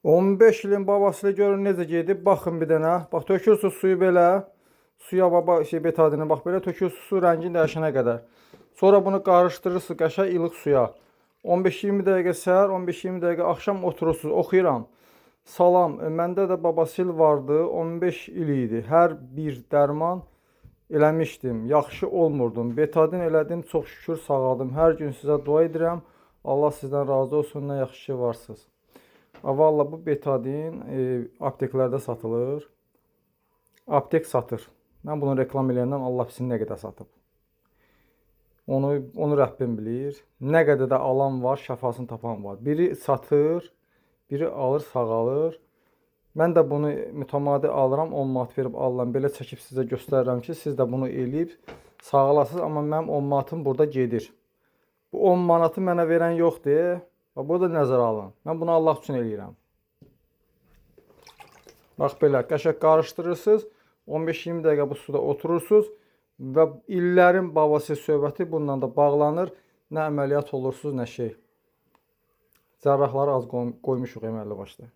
15 ilin babası ilə görün necə gedib. Baxın bir dənə. Bax tökürsüz suyu belə. Suya baba betadini bax belə tökürsüz su rəngini dəyişənə qədər. Sonra bunu qarışdırırsınız qəşəng ilıq suya. 15-20 dəqiqə səhər, 15-20 dəqiqə axşam oturursunuz. Oxuyuram. Salam, məndə də babasil vardı, 15 il idi. Hər bir dərman eləmişdim, yaxşı olmurdum. Betadin elədim, çox şükür sağaldım. Hər gün sizə dua edirəm. Allah sizdən razı olsun, nə yaxşı ki varsınız. Valla bu betadin apteklərdə satılır. Aptek satır. Mən bunu reklam eləyəndən Allah bilsin nə qədər satıb. Onu Rəbbim bilir. Nə qədər də alan var, şəfasını tapan var. Biri satır, biri alır, sağalır. Mən də bunu mütəmadi alıram, 10 manat verib alıram. Belə çəkib sizə göstərirəm ki, siz də bunu eləyib sağalasınız. Amma mənim 10 manatım burada gedir. Bu 10 manatı mənə verən yoxdur. Bu da nəzərə alın. Mən bunu Allah üçün eləyirəm. Bax belə, qəşəng qarışdırırsınız. 15-20 dəqiqə bu suda oturursunuz. Və illərin babası söhbəti bununla da bağlanır. Nə əməliyyat olursunuz, nə şey. Cərrahları az qoymuşuq əməlli başda.